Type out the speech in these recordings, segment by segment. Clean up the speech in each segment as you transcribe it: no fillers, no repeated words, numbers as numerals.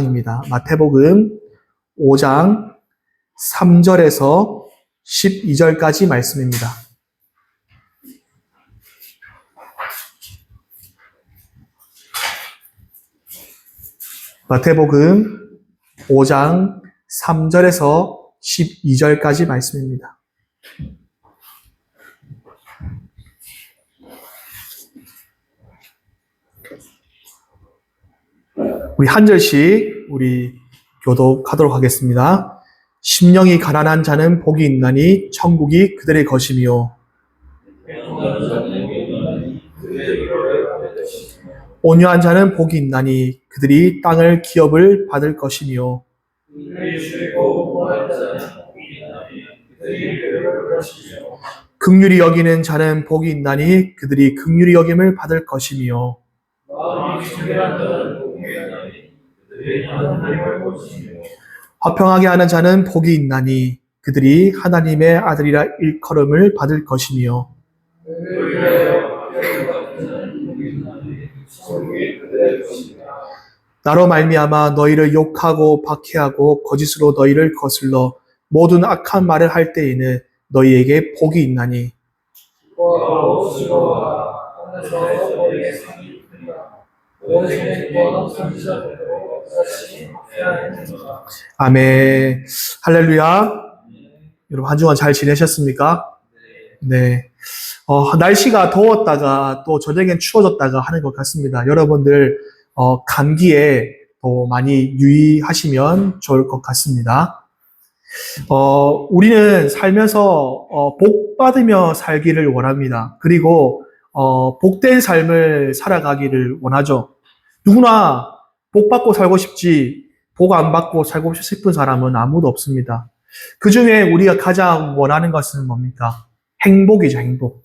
입니다. 마태복음 5장 3절에서 12절까지 말씀입니다. 마태복음 5장 3절에서 12절까지 말씀입니다. 우리 한 절씩 우리 교독하도록 하겠습니다. 심령이 가난한 자는 복이 있나니 천국이 그들의 것이며 온유한 자는 복이 있나니 그들이 땅을 기업을 받을 것이며 긍휼히 여기는 자는 복이 있나니 그들이 긍휼히 여김을 받을 것이며 화평하게 하는 자는 복이 있나니 그들이 하나님의 아들이라 일컬음을 받을 것이며 나로 말미암아 너희를 욕하고 박해하고 거짓으로 너희를 거슬러 모든 악한 말을 할 때에는 너희에게 복이 있나니 아멘. 할렐루야. 여러분 한 주간 잘 지내셨습니까? 네. 날씨가 더웠다가 또 저녁엔 추워졌다가 하는 것 같습니다. 여러분들 감기에 또 많이 유의하시면 좋을 것 같습니다. 우리는 살면서 복 받으며 살기를 원합니다. 그리고 복된 삶을 살아가기를 원하죠. 누구나 복 받고 살고 싶지 복 안 받고 살고 싶은 사람은 아무도 없습니다. 그 중에 우리가 가장 원하는 것은 뭡니까? 행복이죠, 행복.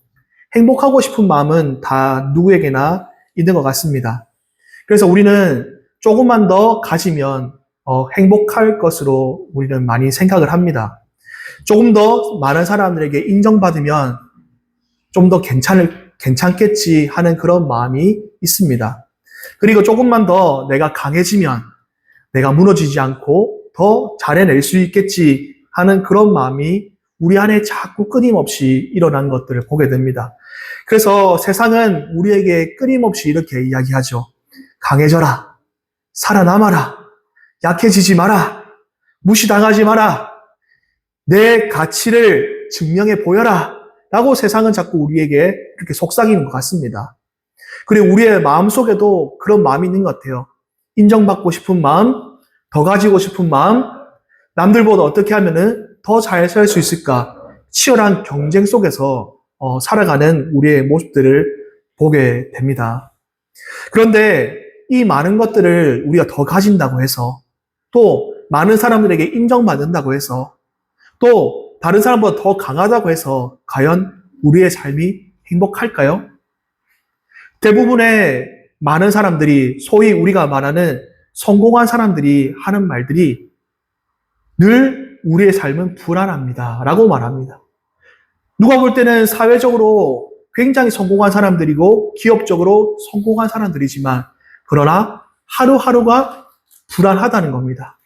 행복하고 싶은 마음은 다 누구에게나 있는 것 같습니다. 그래서 우리는 조금만 더 가지면 행복할 것으로 우리는 많이 생각을 합니다. 조금 더 많은 사람들에게 인정받으면 좀 더 괜찮겠지 하는 그런 마음이 있습니다. 그리고 조금만 더 내가 강해지면 내가 무너지지 않고 더 잘해낼 수 있겠지 하는 그런 마음이 우리 안에 자꾸 끊임없이 일어난 것들을 보게 됩니다. 그래서 세상은 우리에게 끊임없이 이렇게 이야기하죠. 강해져라. 살아남아라. 약해지지 마라. 무시당하지 마라. 내 가치를 증명해 보여라. 라고 세상은 자꾸 우리에게 그렇게 속삭이는 것 같습니다. 그리고 우리의 마음속에도 그런 마음이 있는 것 같아요. 인정받고 싶은 마음, 더 가지고 싶은 마음, 남들보다 어떻게 하면은 더 잘 살 수 있을까? 치열한 경쟁 속에서 살아가는 우리의 모습들을 보게 됩니다. 그런데 이 많은 것들을 우리가 더 가진다고 해서 또 많은 사람들에게 인정받는다고 해서 또 다른 사람보다 더 강하다고 해서 과연 우리의 삶이 행복할까요? 대부분의 많은 사람들이 소위 우리가 말하는 성공한 사람들이 하는 말들이 늘 우리의 삶은 불안합니다 라고 말합니다. 누가 볼 때는 사회적으로 굉장히 성공한 사람들이고 기업적으로 성공한 사람들이지만 그러나 하루하루가 불안하다는 겁니다.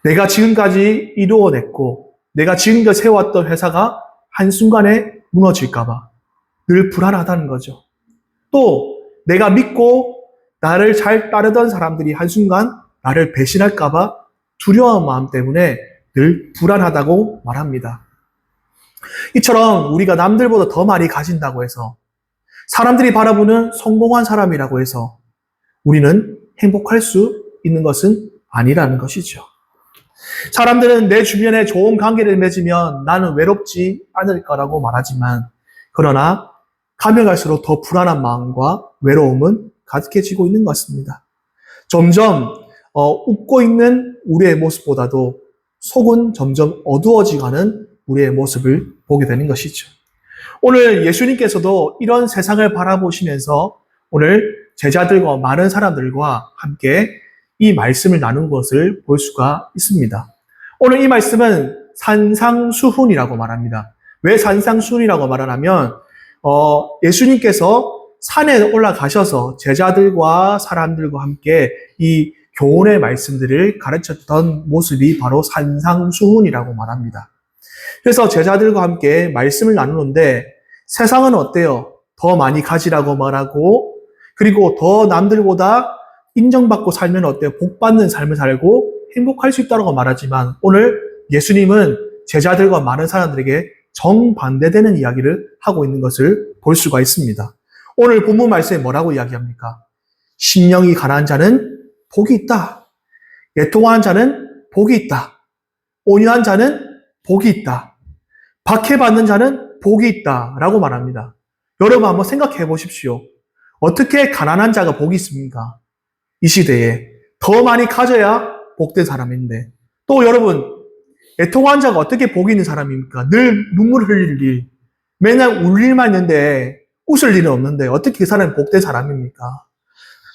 내가 지금까지 이루어냈고 내가 지금까지 세웠던 회사가 한순간에 무너질까 봐 늘 불안하다는 거죠. 또 내가 믿고 나를 잘 따르던 사람들이 한순간 나를 배신할까 봐 두려운 마음 때문에 늘 불안하다고 말합니다. 이처럼 우리가 남들보다 더 많이 가진다고 해서 사람들이 바라보는 성공한 사람이라고 해서 우리는 행복할 수 있는 것은 아니라는 것이죠. 사람들은 내 주변에 좋은 관계를 맺으면 나는 외롭지 않을 거라고 말하지만 그러나 가면 갈수록 더 불안한 마음과 외로움은 가득해지고 있는 것 같습니다. 점점 웃고 있는 우리의 모습보다도 속은 점점 어두워지가는 우리의 모습을 보게 되는 것이죠. 오늘 예수님께서도 이런 세상을 바라보시면서 오늘 제자들과 많은 사람들과 함께 이 말씀을 나눈 것을 볼 수가 있습니다. 오늘 이 말씀은 산상수훈이라고 말합니다. 왜 산상수훈이라고 말하냐면 예수님께서 산에 올라가셔서 제자들과 사람들과 함께 이 교훈의 말씀들을 가르쳤던 모습이 바로 산상수훈이라고 말합니다. 그래서 제자들과 함께 말씀을 나누는데 세상은 어때요? 더 많이 가지라고 말하고 그리고 더 남들보다 인정받고 살면 어때요? 복받는 삶을 살고 행복할 수 있다고 말하지만 오늘 예수님은 제자들과 많은 사람들에게 정반대되는 이야기를 하고 있는 것을 볼 수가 있습니다. 오늘 본문 말씀에 뭐라고 이야기합니까? 심령이 가난한 자는 복이 있다. 애통하는 자는 복이 있다. 온유한 자는 복이 있다. 박해받는 자는 복이 있다. 라고 말합니다. 여러분 한번 생각해 보십시오. 어떻게 가난한 자가 복이 있습니까? 이 시대에 더 많이 가져야 복된 사람인데 또 여러분 애통한 자가 어떻게 복이 있는 사람입니까? 늘 눈물 흘릴 일, 맨날 울 일만 있는데 웃을 일은 없는데 어떻게 그 사람이 복된 사람입니까?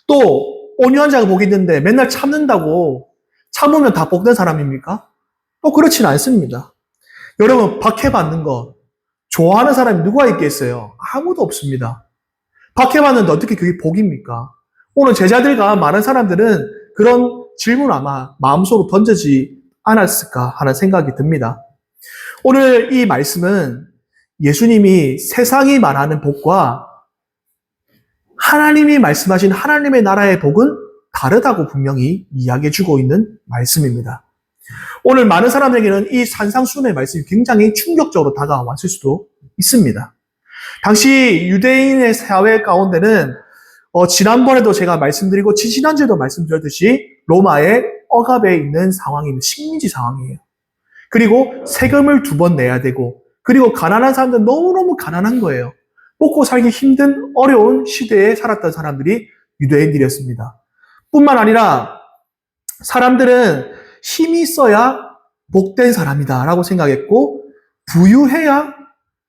또 온유한 자가 복이 있는데 맨날 참는다고 참으면 다 복된 사람입니까? 또 그렇지는 않습니다. 여러분 박해받는 것 좋아하는 사람이 누가 있겠어요? 아무도 없습니다. 박해받는데 어떻게 그게 복입니까? 오늘 제자들과 많은 사람들은 그런 질문 아마 마음속으로 던지지 않았을까 하는 생각이 듭니다. 오늘 이 말씀은 예수님이 세상이 말하는 복과 하나님이 말씀하신 하나님의 나라의 복은 다르다고 분명히 이야기해주고 있는 말씀입니다. 오늘 많은 사람에게는 이 산상수훈의 말씀이 굉장히 충격적으로 다가왔을 수도 있습니다. 당시 유대인의 사회 가운데는 지난번에도 제가 말씀드리고 지난주에도 말씀드렸듯이 로마의 억압에 있는 상황입니다. 식민지 상황이에요. 그리고 세금을 2번 내야 되고 그리고 가난한 사람들은 너무너무 가난한 거예요. 먹고 살기 힘든 어려운 시대에 살았던 사람들이 유대인들이었습니다. 뿐만 아니라 사람들은 힘이 있어야 복된 사람이다 라고 생각했고 부유해야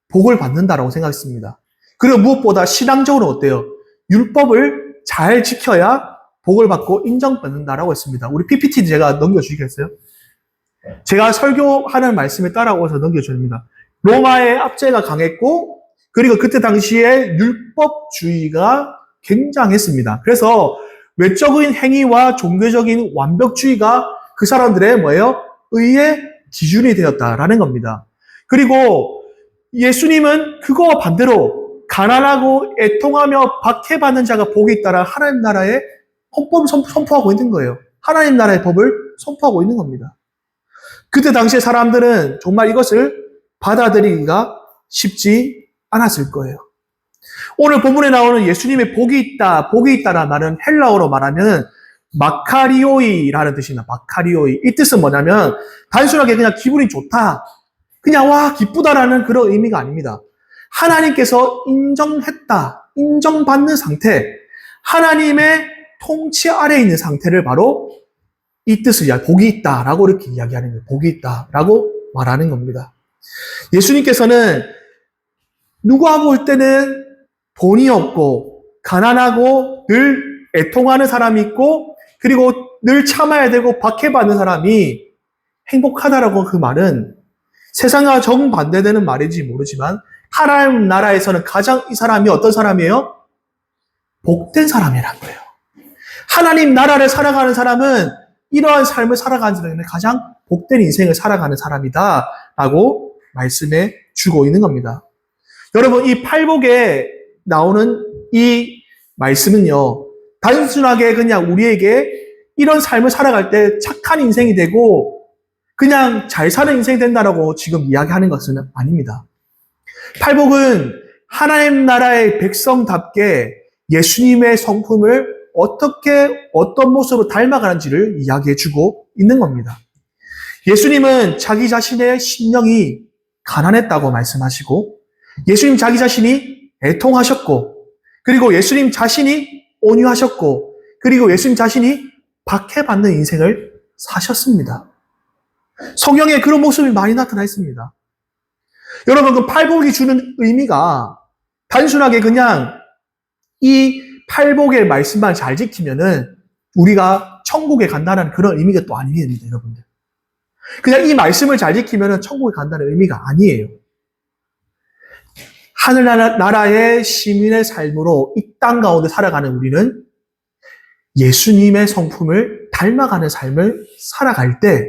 복을 받는다라고 생각했습니다. 그리고 무엇보다 신앙적으로 어때요? 율법을 잘 지켜야 복을 받고 인정받는다라고 했습니다. 우리 PPT 제가 넘겨주시겠어요? 제가 설교하는 말씀에 따라오셔서 넘겨줍니다. 로마의 압제가 강했고 그리고 그때 당시에 율법주의가 굉장했습니다. 그래서 외적인 행위와 종교적인 완벽주의가 그 사람들의 뭐예요? 의의 기준이 되었다라는 겁니다. 그리고 예수님은 그거와 반대로 가난하고 애통하며 박해받는 자가 복이 있다라 하나님 나라의 헌법을 선포하고 있는 거예요. 하나님 나라의 법을 선포하고 있는 겁니다. 그때 당시에 사람들은 정말 이것을 받아들이기가 쉽지 않았을 거예요. 오늘 본문에 나오는 예수님의 복이 있다, 복이 있다라는 말은 헬라어로 말하면 마카리오이라는 뜻입니다. 마카리오이. 이 뜻은 뭐냐면 단순하게 그냥 기분이 좋다, 그냥 와 기쁘다라는 그런 의미가 아닙니다. 하나님께서 인정했다, 인정받는 상태, 하나님의 통치 아래에 있는 상태를 바로 이 뜻을 복이 있다라고 이렇게 이야기하는 거예요. 복이 있다라고 말하는 겁니다. 예수님께서는 누가 볼 때는 돈이 없고 가난하고 늘 애통하는 사람이 있고 그리고 늘 참아야 되고 박해받는 사람이 행복하다라고 그 말은 세상과 정반대되는 말인지 모르지만 하나님 나라에서는 가장 이 사람이 어떤 사람이에요? 복된 사람이란 거예요. 하나님 나라를 살아가는 사람은 이러한 삶을 살아가는 사람은 가장 복된 인생을 살아가는 사람이다 라고 말씀해 주고 있는 겁니다. 여러분 이 팔복에 나오는 이 말씀은요 단순하게 그냥 우리에게 이런 삶을 살아갈 때 착한 인생이 되고 그냥 잘 사는 인생이 된다라고 지금 이야기하는 것은 아닙니다. 팔복은 하나님 나라의 백성답게 예수님의 성품을 어떻게 어떤 모습으로 닮아가는지를 이야기해주고 있는 겁니다. 예수님은 자기 자신의 심령이 가난했다고 말씀하시고 예수님 자기 자신이 애통하셨고 그리고 예수님 자신이 온유하셨고 그리고 예수님 자신이 박해받는 인생을 사셨습니다. 성경에 그런 모습이 많이 나타나 있습니다. 여러분 그 팔복이 주는 의미가 단순하게 그냥 이 팔복의 말씀만 잘 지키면은 우리가 천국에 간다는 그런 의미가 또 아닙니다, 여러분들. 그냥 이 말씀을 잘 지키면은 천국에 간다는 의미가 아니에요. 하늘나라의 시민의 삶으로 이 땅 가운데 살아가는 우리는 예수님의 성품을 닮아가는 삶을 살아갈 때,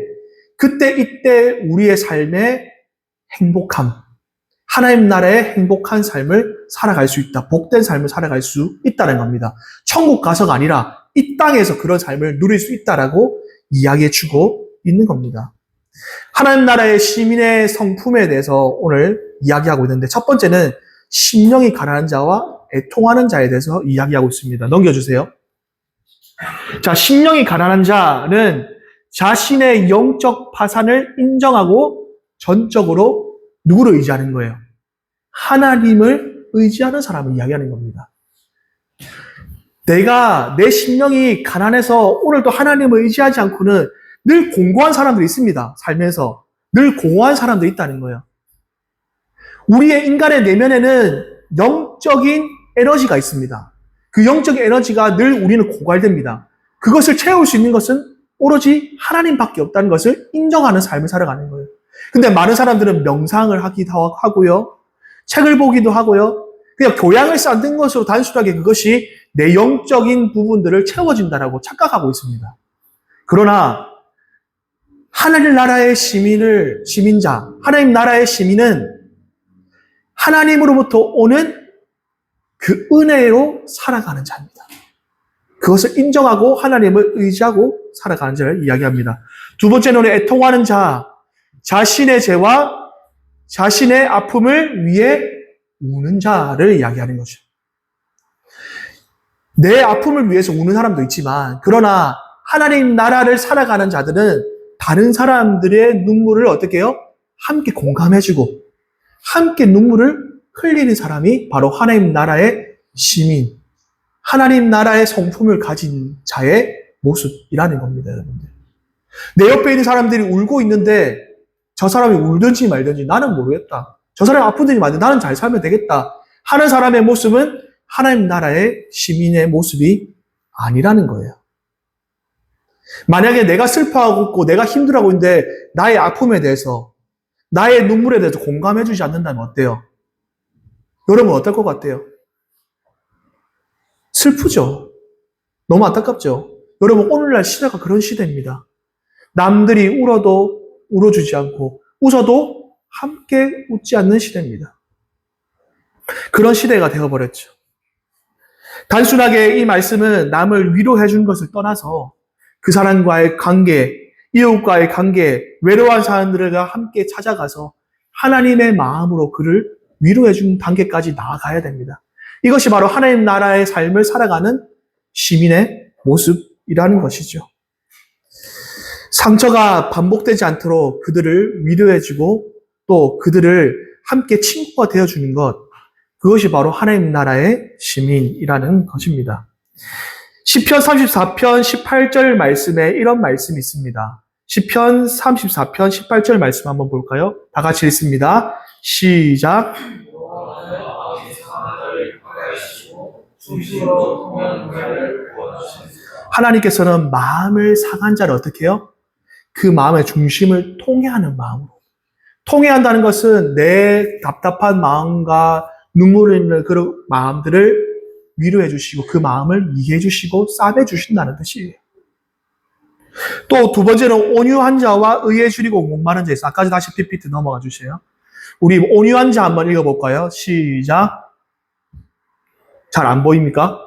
그때 이때 우리의 삶의 행복함, 하나님 나라의 행복한 삶을 살아갈 수 있다. 복된 삶을 살아갈 수 있다는 겁니다. 천국 가서가 아니라 이 땅에서 그런 삶을 누릴 수 있다라고 이야기해 주고 있는 겁니다. 하나님 나라의 시민의 성품에 대해서 오늘 이야기하고 있는데, 첫 번째는 심령이 가난한 자와 애통하는 자에 대해서 이야기하고 있습니다. 넘겨주세요. 자, 심령이 가난한 자는 자신의 영적 파산을 인정하고 전적으로 누구를 의지하는 거예요? 하나님을 의지하는 사람을 이야기하는 겁니다. 내 심령이 가난해서 오늘도 하나님을 의지하지 않고는 늘 공고한 사람들이 있습니다. 살면서. 늘 공허한 사람들이 있다는 거예요. 우리의 인간의 내면에는 영적인 에너지가 있습니다. 그 영적인 에너지가 늘 우리는 고갈됩니다. 그것을 채울 수 있는 것은 오로지 하나님밖에 없다는 것을 인정하는 삶을 살아가는 거예요. 근데 많은 사람들은 명상을 하기도 하고요. 책을 보기도 하고요. 그냥 교양을 쌓는 것으로 단순하게 그것이 내 영적인 부분들을 채워진다라고 착각하고 있습니다. 그러나 하나님 나라의 시민자, 하나님 나라의 시민은 하나님으로부터 오는 그 은혜로 살아가는 자입니다. 그것을 인정하고 하나님을 의지하고 살아가는 자를 이야기합니다. 두 번째는 애통하는 자, 자신의 죄와 자신의 아픔을 위해 우는 자를 이야기하는 것이죠. 내 아픔을 위해서 우는 사람도 있지만, 그러나 하나님 나라를 살아가는 자들은 다른 사람들의 눈물을 어떻게 해요? 함께 공감해주고 함께 눈물을 흘리는 사람이 바로 하나님 나라의 시민, 하나님 나라의 성품을 가진 자의 모습이라는 겁니다, 여러분들. 내 옆에 있는 사람들이 울고 있는데 저 사람이 울든지 말든지 나는 모르겠다. 저 사람이 아프든지 말든지 나는 잘 살면 되겠다 하는 사람의 모습은 하나님 나라의 시민의 모습이 아니라는 거예요. 만약에 내가 슬퍼하고 있고 내가 힘들어하고 있는데 나의 아픔에 대해서, 나의 눈물에 대해서 공감해주지 않는다면 어때요? 여러분 어떨 것 같아요? 슬프죠? 너무 안타깝죠? 여러분 오늘날 시대가 그런 시대입니다. 남들이 울어도 울어주지 않고 웃어도 함께 웃지 않는 시대입니다. 그런 시대가 되어버렸죠. 단순하게 이 말씀은 남을 위로해 준 것을 떠나서 그 사람과의 관계, 이웃과의 관계, 외로운 사람들과 함께 찾아가서 하나님의 마음으로 그를 위로해 준 단계까지 나아가야 됩니다. 이것이 바로 하나님 나라의 삶을 살아가는 시민의 모습이라는 것이죠. 상처가 반복되지 않도록 그들을 위로해주고 또 그들을 함께 친구가 되어주는 것, 그것이 바로 하나님 나라의 시민이라는 것입니다. 시편 34편 18절 말씀에 이런 말씀이 있습니다. 시편 34편 18절 말씀 한번 볼까요? 다 같이 읽습니다. 시작. 하나님께서는 마음을 상한 자를 어떻게 해요? 그 마음의 중심을 통해하는 마음으로. 통해한다는 것은 내 답답한 마음과 눈물을 흘리는 그런 마음들을 위로해 주시고 그 마음을 이해해 주시고 싸매 주신다는 뜻이에요. 또 두 번째는 온유한 자와 의에 줄이고 목마른 자 있어요. 아까 다시 PPT 넘어가 주세요. 우리 온유한 자 한번 읽어볼까요? 시작. 잘 안 보입니까?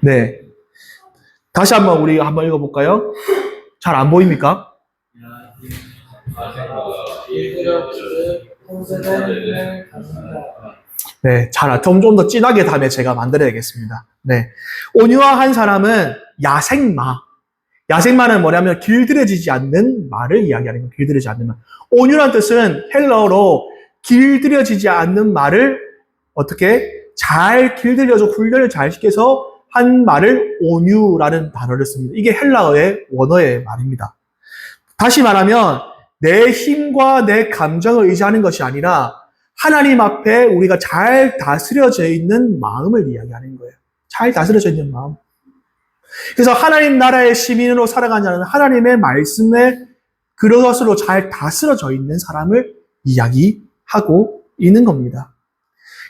네. 다시 한번 우리 한번 읽어볼까요? 잘 안 보입니까? 네, 좀 더 진하게 다음에 제가 만들어야겠습니다. 네. 온유한 사람은 야생마. 야생마는 뭐냐면 길들여지지 않는 말을 이야기하는 거예요. 길들여지지 않는 말. 온유란 뜻은 헬러어로 길들여지지 않는 말을 어떻게 잘 길들여서 훈련을 잘 시켜서 한 말을 온유라는 단어를 씁니다. 이게 헬라어의 원어의 말입니다. 다시 말하면 내 힘과 내 감정을 의지하는 것이 아니라 하나님 앞에 우리가 잘 다스려져 있는 마음을 이야기하는 거예요. 잘 다스려져 있는 마음. 그래서 하나님 나라의 시민으로 살아가는 자는 하나님의 말씀에 그것으로 잘 다스려져 있는 사람을 이야기하고 있는 겁니다.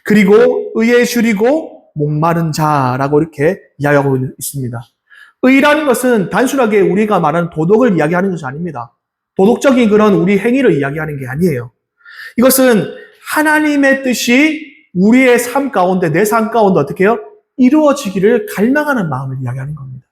그리고 의에 줄이고 목마른 자라고 이렇게 이야기하고 있습니다. 의라는 것은 단순하게 우리가 말하는 도덕을 이야기하는 것이 아닙니다. 도덕적인 그런 우리 행위를 이야기하는 게 아니에요. 이것은 하나님의 뜻이 우리의 삶 가운데, 내 삶 가운데 어떻게 해요? 이루어지기를 갈망하는 마음을 이야기하는 겁니다.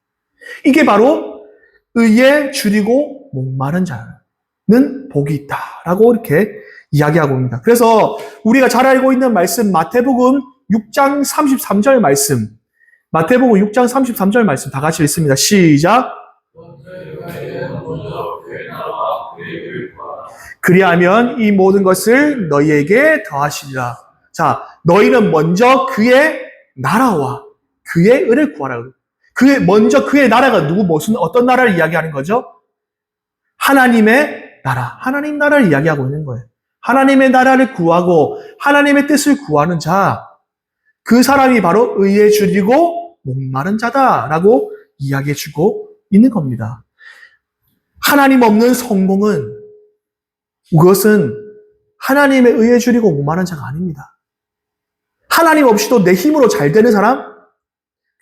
이게 바로 의에 줄이고 목마른 자는 복이 있다라고 이렇게 이야기하고 있습니다. 그래서 우리가 잘 알고 있는 말씀 마태복음 6장 33절 말씀, 마태복음 6장 33절 말씀 다 같이 읽습니다. 시작. 그리하면 이 모든 것을 너희에게 더하시리라. 자, 너희는 먼저 그의 나라와 그의 의를 구하라. 먼저 그의 나라가 어떤 나라를 이야기하는 거죠? 하나님의 나라, 하나님 나라를 이야기하고 있는 거예요. 하나님의 나라를 구하고 하나님의 뜻을 구하는 자, 그 사람이 바로 의에 줄이고 목마른 자다라고 이야기해주고 있는 겁니다. 하나님 없는 성공은, 그것은 하나님의 의에 줄이고 목마른 자가 아닙니다. 하나님 없이도 내 힘으로 잘 되는 사람,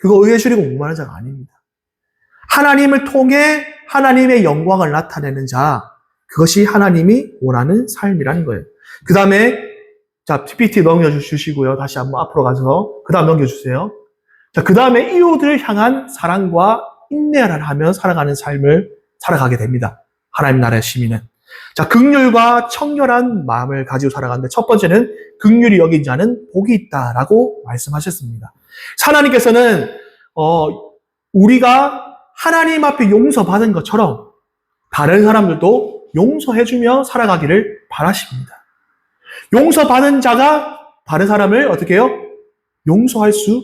그거 의에 줄이고 목마른 자가 아닙니다. 하나님을 통해 하나님의 영광을 나타내는 자, 그것이 하나님이 원하는 삶이라는 거예요. 그 다음에, 자, PPT 넘겨주시고요. 다시 한번 앞으로 가서, 그 다음 넘겨주세요. 자, 그 다음에 이웃을 향한 사랑과 인내를 하며 살아가는 삶을 살아가게 됩니다. 하나님 나라의 시민은. 자, 긍휼과 청결한 마음을 가지고 살아가는데, 첫 번째는 긍휼히 여긴 자는 복이 있다라고 말씀하셨습니다. 하나님께서는 우리가 하나님 앞에 용서받은 것처럼 다른 사람들도 용서해주며 살아가기를 바라십니다. 용서받은 자가 다른 사람을 어떻게 해요? 용서할 수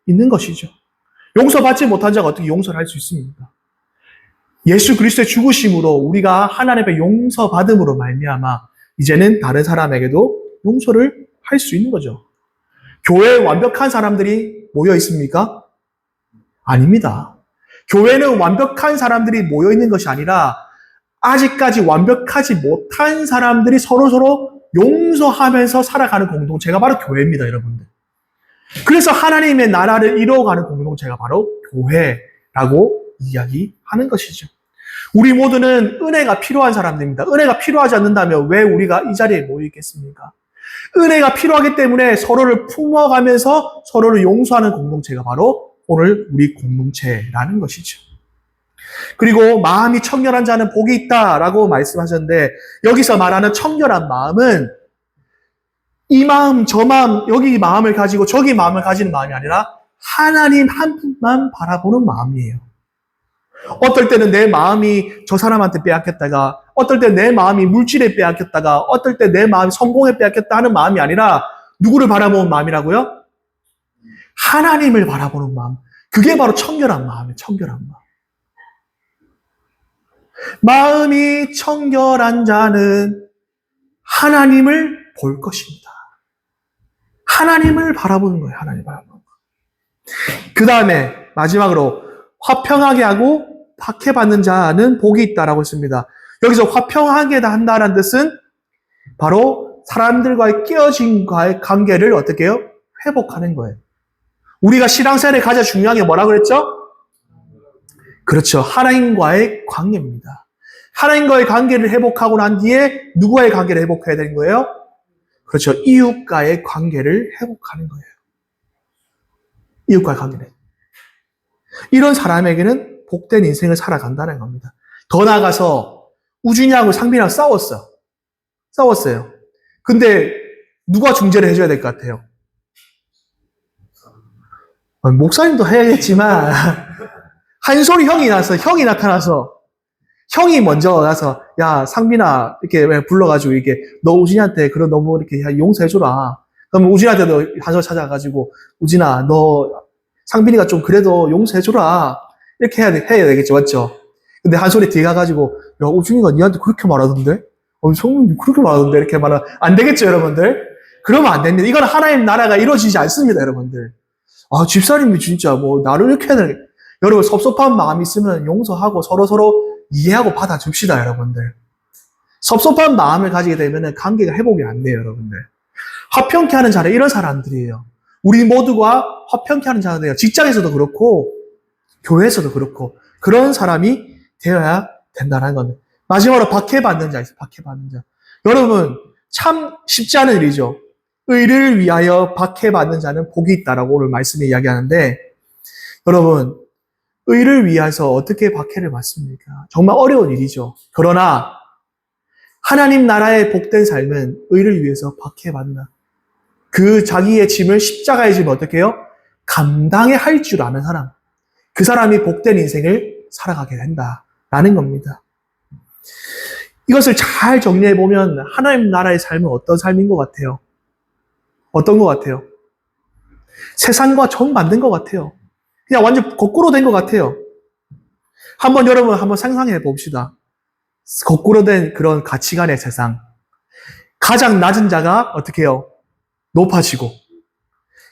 있는 것이죠. 용서받지 못한 자가 어떻게 용서를 할 수 있습니까? 예수 그리스도의 죽으심으로 우리가 하나님 앞에 용서받음으로 말미암아 이제는 다른 사람에게도 용서를 할 수 있는 거죠. 교회에 완벽한 사람들이 모여 있습니까? 아닙니다. 교회는 완벽한 사람들이 모여 있는 것이 아니라 아직까지 완벽하지 못한 사람들이 서로서로 용서하면서 살아가는 공동체가 바로 교회입니다, 여러분들. 그래서 하나님의 나라를 이루어가는 공동체가 바로 교회라고 이야기하는 것이죠. 우리 모두는 은혜가 필요한 사람들입니다. 은혜가 필요하지 않는다면 왜 우리가 이 자리에 모여 있겠습니까? 은혜가 필요하기 때문에 서로를 품어가면서 서로를 용서하는 공동체가 바로 오늘 우리 공동체라는 것이죠. 그리고 마음이 청결한 자는 복이 있다라고 말씀하셨는데, 여기서 말하는 청결한 마음은 이 마음, 저 마음, 여기 마음을 가지고 저기 마음을 가지는 마음이 아니라 하나님 한 분만 바라보는 마음이에요. 어떨 때는 내 마음이 저 사람한테 빼앗겼다가, 어떨 때 내 마음이 물질에 빼앗겼다가, 어떨 때 내 마음이 성공에 빼앗겼다 하는 마음이 아니라 누구를 바라보는 마음이라고요? 하나님을 바라보는 마음. 그게 바로 청결한 마음이에요. 청결한 마음. 마음이 청결한 자는 하나님을 볼 것입니다. 하나님을 바라보는 거예요. 하나님을 바라보는 거예요. 그 다음에 마지막으로 화평하게 하고 박해받는 자는 복이 있다라고 했습니다. 여기서 화평하게 한다는 뜻은 바로 사람들과의 깨어진 관계를 어떻게 해요? 회복하는 거예요. 우리가 신앙생활에 가장 중요한 게 뭐라고 그랬죠? 그렇죠. 하나님과의 관계입니다. 하나님과의 관계를 회복하고 난 뒤에 누구와의 관계를 회복해야 되는 거예요? 그렇죠. 이웃과의 관계를 회복하는 거예요. 이웃과의 관계를. 이런 사람에게는 복된 인생을 살아간다는 겁니다. 더 나아가서 우준이하고 상빈이랑 싸웠어요. 근데 누가 중재를 해줘야 될 것 같아요? 목사님도 해야겠지만 한솔이 형이 나타나서 형이 먼저 가서 야 상빈아 이렇게 불러가지고 이게 너 우진이한테 그런 너무 이렇게 용서해줘라. 그럼 우진이한테도 한솔 찾아가지고 우진아 너 상빈이가 좀 그래도 용서해줘라 이렇게 해야 되겠죠, 맞죠? 근데 한솔이 뒤에 가가지고 야 우진이가 니한테 그렇게 말하던데? 성민이 그렇게 말하던데? 이렇게 말하면 안 되겠죠, 여러분들? 그러면 안 됩니다. 이건 하나님 나라가 이루어지지 않습니다, 여러분들. 아 집사님이 진짜 뭐 나를 이렇게 해야 되나? 여러분 섭섭한 마음이 있으면 용서하고 서로서로 이해하고 받아줍시다, 여러분들. 섭섭한 마음을 가지게 되면 관계가 회복이 안 돼요, 여러분들. 화평케 하는 자는 이런 사람들이에요. 우리 모두가 화평케 하는 자가 돼요. 직장에서도 그렇고 교회에서도 그렇고 그런 사람이 되어야 된다는 겁니다. 마지막으로 박해받는 자 있어요. 박해받는 자. 여러분 참 쉽지 않은 일이죠. 의를 위하여 박해받는 자는 복이 있다라고 오늘 말씀에 이야기하는데 여러분 의를 위해서 어떻게 박해를 받습니까? 정말 어려운 일이죠. 그러나 하나님 나라의 복된 삶은 의를 위해서 박해받는다. 그 자기의 짐을 십자가의 짐을 어떻게 해요? 감당해 할 줄 아는 사람. 그 사람이 복된 인생을 살아가게 된다라는 겁니다. 이것을 잘 정리해 보면 하나님 나라의 삶은 어떤 삶인 것 같아요? 어떤 것 같아요? 세상과 정반대인 것 같아요. 그냥 완전 거꾸로 된 것 같아요. 여러분 한번 상상해 봅시다. 거꾸로 된 그런 가치관의 세상. 가장 낮은 자가 어떻게 해요? 높아지고.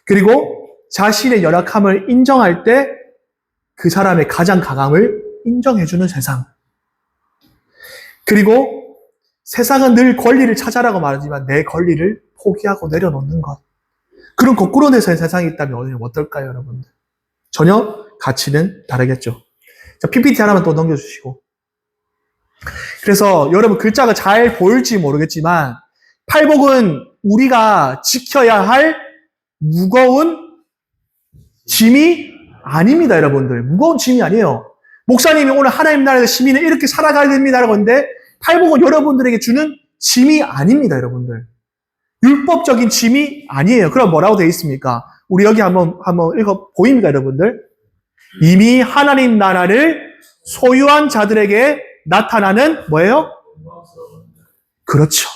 그리고 자신의 열악함을 인정할 때 그 사람의 가장 강함을 인정해주는 세상. 그리고 세상은 늘 권리를 찾아라고 말하지만 내 권리를 포기하고 내려놓는 것. 그런 거꾸로 된 세상이 있다면 어떨까요, 여러분들? 전혀 가치는 다르겠죠. 자, PPT 하나만 또 넘겨주시고. 그래서 여러분 글자가 잘 보일지 모르겠지만 팔복은 우리가 지켜야 할 무거운 짐이 아닙니다, 여러분들. 무거운 짐이 아니에요. 목사님이 오늘 하나님 나라의 시민은 이렇게 살아가야 됩니다라고 하는데 팔복은 여러분들에게 주는 짐이 아닙니다, 여러분들. 율법적인 짐이 아니에요. 그럼 뭐라고 되어 있습니까? 우리 여기 한번 읽어 보입니까, 여러분들? 이미 하나님 나라를 소유한 자들에게 나타나는 뭐예요? 그렇죠.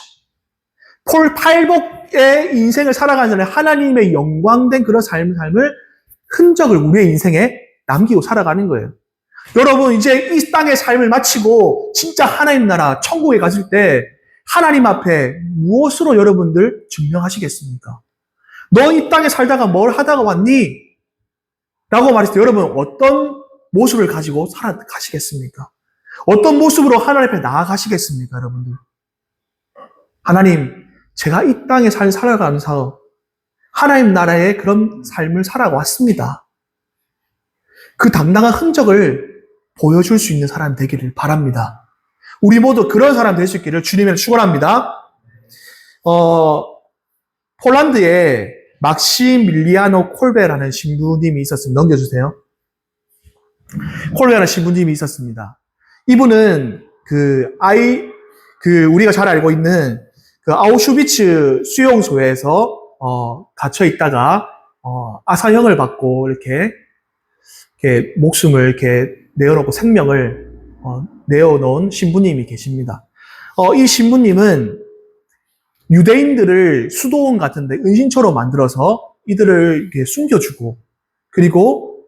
팔복의 인생을 살아가는 자는 하나님의 영광된 그런 삶을 흔적을 우리의 인생에 남기고 살아가는 거예요. 여러분 이제 이 땅의 삶을 마치고 진짜 하나님 나라 천국에 갔을 때 하나님 앞에 무엇으로 여러분들 증명하시겠습니까? 너 이 땅에 살다가 뭘 하다가 왔니? 라고 말했을 때 여러분 어떤 모습을 가지고 살아가시겠습니까? 어떤 모습으로 하나님 앞에 나아가시겠습니까, 여러분들? 하나님, 제가 이 땅에 살아가면서 하나님 나라의 그런 삶을 살아왔습니다. 그 당당한 흔적을 보여줄 수 있는 사람 되기를 바랍니다. 우리 모두 그런 사람 될 수 있기를 주님을 축원합니다. 폴란드에 막시밀리아노 콜베라는 신부님이 있었습니다. 넘겨주세요. 콜베라는 신부님이 있었습니다. 이분은 우리가 잘 알고 있는 그 아우슈비츠 수용소에서 갇혀 있다가 아사형을 받고 이렇게 목숨을 이렇게 내어놓고 생명을 내어놓은 신부님이 계십니다. 이 신부님은 유대인들을 수도원 같은데 은신처로 만들어서 이들을 이렇게 숨겨주고 그리고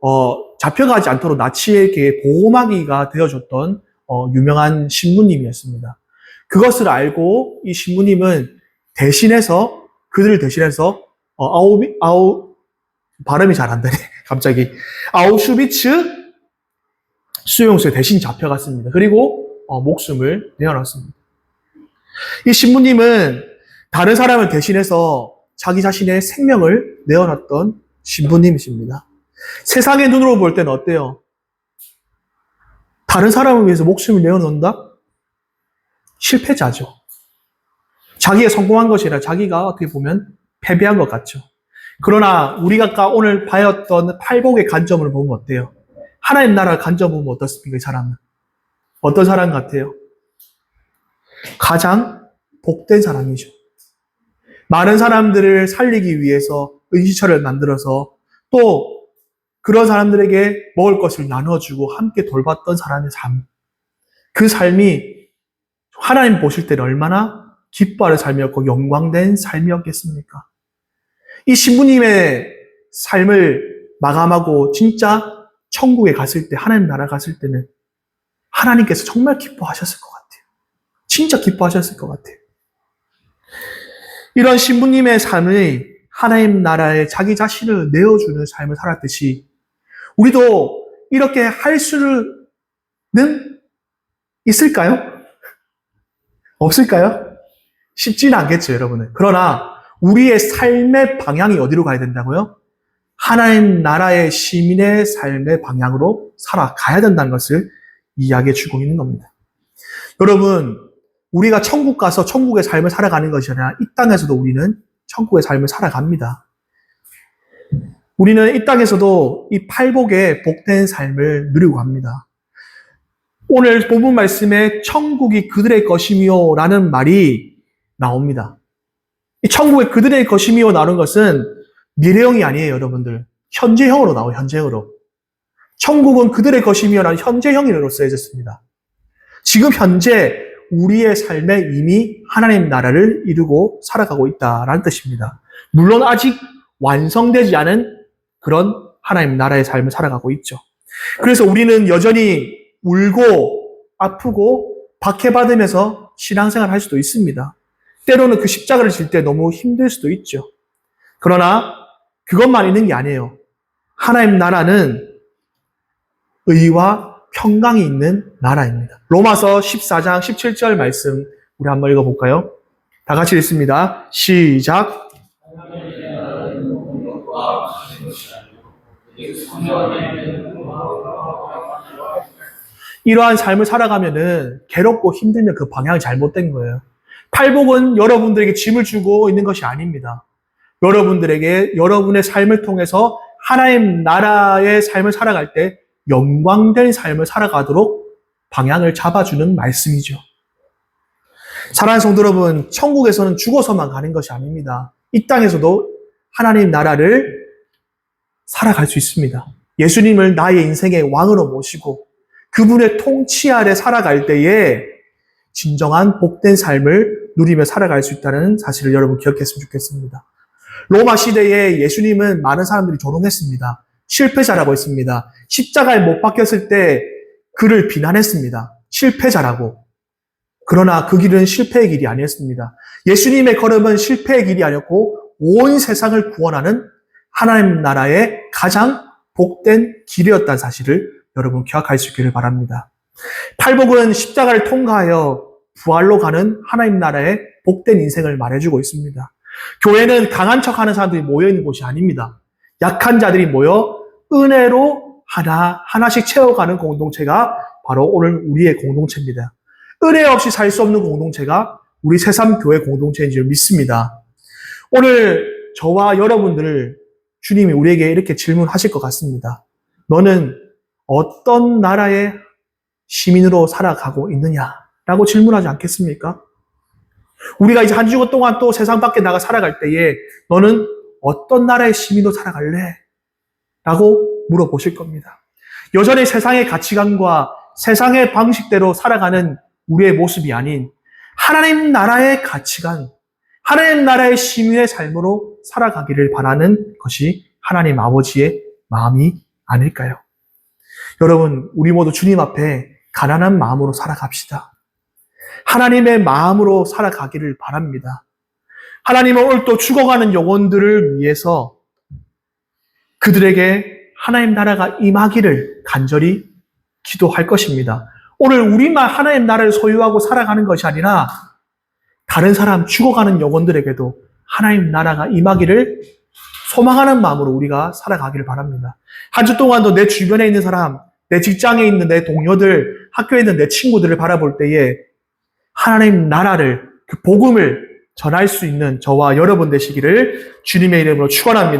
잡혀가지 않도록 나치에게 보호막이가 되어줬던 유명한 신부님이었습니다. 그것을 알고 이 신부님은 그들을 대신해서 발음이 잘 안 되네. 갑자기 아우슈비츠 수용소에 대신 잡혀갔습니다. 그리고 목숨을 내어놨습니다. 이 신부님은 다른 사람을 대신해서 자기 자신의 생명을 내어놨던 신부님이십니다. 세상의 눈으로 볼 때는 어때요? 다른 사람을 위해서 목숨을 내어놓는다? 실패자죠. 자기가 성공한 것이 아니라 자기가 어떻게 보면 패배한 것 같죠. 그러나 우리가 아까 오늘 봐였던 팔복의 관점을 보면 어때요? 하나님 나라의 관점을 보면 어떻습니까? 이 사람은. 어떤 사람 같아요? 가장 복된 사람이죠. 많은 사람들을 살리기 위해서 은시처를 만들어서 또 그런 사람들에게 먹을 것을 나눠주고 함께 돌봤던 사람의 삶. 그 삶이 하나님 보실 때는 얼마나 기뻐하는 삶이었고 영광된 삶이었겠습니까? 이 신부님의 삶을 마감하고 진짜 천국에 갔을 때, 하나님 나라 갔을 때는 하나님께서 정말 기뻐하셨을 것 같아요. 진짜 기뻐하셨을 것 같아요. 이런 신부님의 삶이 하나님 나라에 자기 자신을 내어주는 삶을 살았듯이 우리도 이렇게 할 수는 있을까요? 없을까요? 쉽지는 않겠죠, 여러분은. 그러나 우리의 삶의 방향이 어디로 가야 된다고요? 하나님 나라의 시민의 삶의 방향으로 살아가야 된다는 것을 이야기해 주고 있는 겁니다. 여러분, 우리가 천국 가서 천국의 삶을 살아가는 것이 아니라 이 땅에서도 우리는 천국의 삶을 살아갑니다. 우리는 이 땅에서도 이 팔복의 복된 삶을 누리고 갑니다. 오늘 본문 말씀에 천국이 그들의 것이며 라는 말이 나옵니다. 이 천국이 그들의 것이며 라는 것은 미래형이 아니에요, 여러분들. 현재형으로 나와요, 현재형으로. 천국은 그들의 것이며 라는 현재형으로 쓰여졌습니다. 지금 현재 우리의 삶에 이미 하나님 나라를 이루고 살아가고 있다라는 뜻입니다. 물론 아직 완성되지 않은 그런 하나님 나라의 삶을 살아가고 있죠. 그래서 우리는 여전히 울고 아프고 박해받으면서 신앙생활을 할 수도 있습니다. 때로는 그 십자가를 질 때 너무 힘들 수도 있죠. 그러나 그것만 있는 게 아니에요. 하나님 나라는 의와 평강이 있는 나라입니다. 로마서 14장 17절 말씀 우리 한번 읽어볼까요? 다 같이 읽습니다. 시작. 이러한 삶을 살아가면은 괴롭고 힘들면 그 방향이 잘못된 거예요. 팔복은 여러분들에게 짐을 주고 있는 것이 아닙니다. 여러분들에게 여러분의 삶을 통해서 하나님 나라의 삶을 살아갈 때 영광된 삶을 살아가도록 방향을 잡아주는 말씀이죠. 사랑하는 성도 여러분, 천국에서는 죽어서만 가는 것이 아닙니다. 이 땅에서도 하나님 나라를 살아갈 수 있습니다. 예수님을 나의 인생의 왕으로 모시고 그분의 통치 아래 살아갈 때에 진정한 복된 삶을 누리며 살아갈 수 있다는 사실을 여러분 기억했으면 좋겠습니다. 로마 시대에 예수님은 많은 사람들이 조롱했습니다. 실패자라고 했습니다. 십자가에 못 박혔을 때 그를 비난했습니다. 실패자라고. 그러나 그 길은 실패의 길이 아니었습니다. 예수님의 걸음은 실패의 길이 아니었고 온 세상을 구원하는 하나님 나라의 가장 복된 길이었다는 사실을 여러분 기억할 수 있기를 바랍니다. 팔복은 십자가를 통과하여 부활로 가는 하나님 나라의 복된 인생을 말해주고 있습니다. 교회는 강한 척하는 사람들이 모여있는 곳이 아닙니다. 약한 자들이 모여 은혜로 하나씩 채워가는 공동체가 바로 오늘 우리의 공동체입니다. 은혜 없이 살 수 없는 공동체가 우리 새삼교회 공동체인 줄 믿습니다. 오늘 저와 여러분들을 주님이 우리에게 이렇게 질문하실 것 같습니다. 너는 어떤 나라의 시민으로 살아가고 있느냐라고 질문하지 않겠습니까? 우리가 이제 한 주간 동안 또 세상 밖에 나가 살아갈 때에 너는 어떤 나라의 시민으로 살아갈래? 라고 물어보실 겁니다. 여전히 세상의 가치관과 세상의 방식대로 살아가는 우리의 모습이 아닌 하나님 나라의 가치관, 하나님 나라의 시민의 삶으로 살아가기를 바라는 것이 하나님 아버지의 마음이 아닐까요? 여러분, 우리 모두 주님 앞에 가난한 마음으로 살아갑시다. 하나님의 마음으로 살아가기를 바랍니다. 하나님은 오늘 또 죽어가는 영혼들을 위해서 그들에게 하나님 나라가 임하기를 간절히 기도할 것입니다. 오늘 우리만 하나님 나라를 소유하고 살아가는 것이 아니라 다른 사람 죽어가는 영혼들에게도 하나님 나라가 임하기를 소망하는 마음으로 우리가 살아가기를 바랍니다. 한 주 동안도 내 주변에 있는 사람, 내 직장에 있는 내 동료들, 학교에 있는 내 친구들을 바라볼 때에 하나님 나라를, 그 복음을 전할 수 있는 저와 여러분 되시기를 주님의 이름으로 축원합니다.